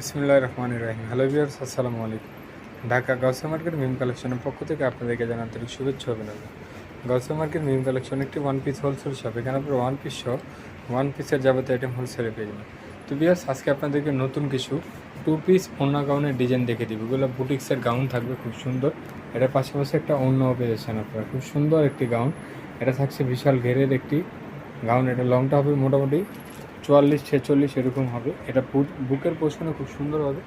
বিসমিল্লাহির রহমানির রহিম। Hello viewers, আসসালামু আলাইকুম। ঢাকা গাউসিয়া মার্কেট মিম কালেকশনের পক্ষ থেকে আপনাদেরকে জানাই আন্তরিক শুভেচ্ছা ও অভিনন্দন। গাউসিয়া মার্কেট মিম কালেকশন একটি ওয়ান পিস হোলসেল শপ। এখানে আপনার ওয়ান পিস সহ ওয়ান পিসের যাবতীয় আইটেম হোলসেলে পেয়ে যাবেন। তো ভিউয়ার্স, আজকে আপনাদেরকে নতুন কিছু টু পিস ওড়না গাউনের ডিজাইন দেখে দিব। এগুলো বুটিক্সের গাউন থাকবে, খুব সুন্দর। এটার পাশাপাশি একটা ওড়নাও পেয়ে যাচ্ছেন আপনারা, খুব সুন্দর একটি গাউন। এটা থাকছে বিশাল ঘেরের একটি গাউন। এটা লংটা হবে মোটামুটি 44-46 এরকম হবে। এটা বুকের পোর্শনে খুব সুন্দর হবে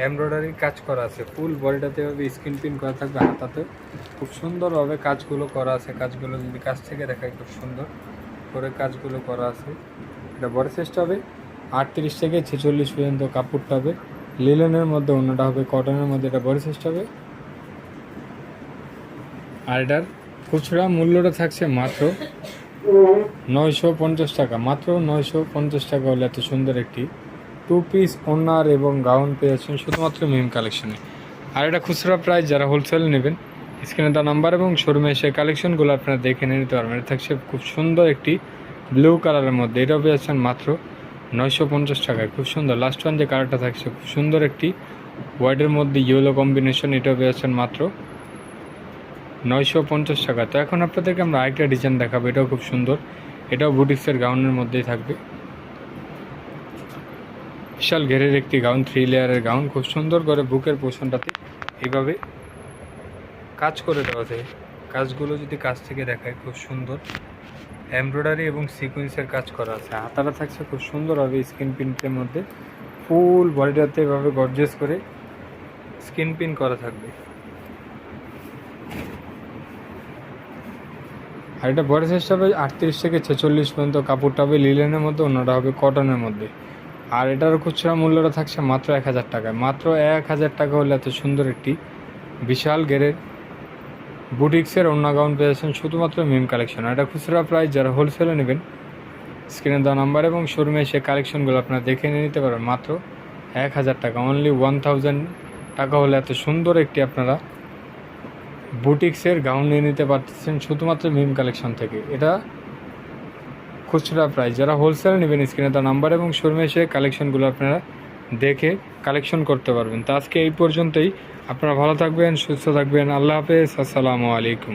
এমব্রয়ডারি কাজ করা আছে। ফুল বডিটাতে হবে স্ক্রিন প্রিন্ট করা থাকবে, হাতাতে খুব সুন্দরভাবে কাজগুলো করা আছে। কাজগুলো যদি কাছ থেকে দেখায়, খুব সুন্দর করে কাজগুলো করা আছে। এটা বডি সাইজটা হবে 38-46 পর্যন্ত। কাপড়টা হবে লিলেনের মধ্যে, অন্যটা হবে কটনের মধ্যে। এটা বডি সাইজটা হবে। আর এটার খুচরা মূল্যটা থাকছে মাত্র 950 টাকা। মাত্র 950 টাকা হলে এত সুন্দর একটি টু পিস ওড়নার এবং গাউন পেয়েছেন শুধুমাত্র মিম কালেকশনে। আর এটা খুচরা প্রাইস, যারা হোলসেল নেবেন স্ক্রিনে দেওয়া নাম্বার এবং শোরুমে এসে কালেকশনগুলো আপনারা দেখে নিয়ে নিতে পারবেন। এটা থাকছে খুব সুন্দর একটি ব্লু কালারের মধ্যে। এটাও পেয়েছেন মাত্র 950 টাকায়। খুব সুন্দর লাস্ট ওয়ান যে কালারটা থাকছে, খুব সুন্দর একটি হোয়াইটের মধ্যে ইয়েলো কম্বিনেশন। এটাও পেয়েছেন মাত্র 950 টাকা। তো এখন আপনাদেরকে আমরা আরেকটা ডিজাইন দেখাবো, এটাও খুব সুন্দর। এটাও বুটিক্সের গাউনের মধ্যেই থাকবে। বিশাল ঘেরের একটি গাউন, 3 লেয়ারের গাউন। খুব সুন্দর করে বুকের পোর্শনটাতে এইভাবে কাজ করে দেওয়া যায়। কাজগুলো যদি কাছ থেকে দেখায়, খুব সুন্দর এমব্রয়ডারি এবং সিকোয়েন্সের কাজ করা আছে। হাতাটা থাকছে খুব সুন্দরভাবে স্ক্রিন প্রিন্টের মধ্যে। ফুল বডিটাতে এভাবে গর্জিয়াস করে স্ক্রিন প্রিন্ট করা থাকবে। আর এটা বডি সাইজটা হবে 38-46 পর্যন্ত। কাপড়টা হবে লিলেনের মধ্যে, অন্যটা হবে কটনের মধ্যে। আর এটার খুচরা মূল্যটা থাকছে মাত্র 1000 টাকায়। মাত্র 1000 টাকা হলে এত সুন্দর একটি বিশাল ঘেরের বুটিক্সের ওড়না গাউন পেয়েছেন শুধুমাত্র মিম কালেকশন। আর এটা খুচরা প্রাইস, যারা হোলসেলে নেবেন স্ক্রিনে দেওয়া নাম্বার এবং শোরুমে এসে কালেকশনগুলো আপনারা দেখে নিয়ে নিতে পারেন। মাত্র 1000 টাকা, অনলি 1000 টাকা হলে এত সুন্দর একটি আপনারা বুটিক্সের গাউন নিয়ে নিতে পারতেছেন শুধুমাত্র মিম কালেকশন থেকে। এটা খুচরা প্রাইস, যারা হোলসেল নেবেন স্ক্রিনে তার নাম্বার এবং শোরুমে এসে কালেকশনগুলো আপনারা দেখে কালেকশন করতে পারবেন। তো আজকে এই পর্যন্তই। আপনারা ভালো থাকবেন, সুস্থ থাকবেন। আল্লাহ হাফেজ, আসসালামু আলাইকুম।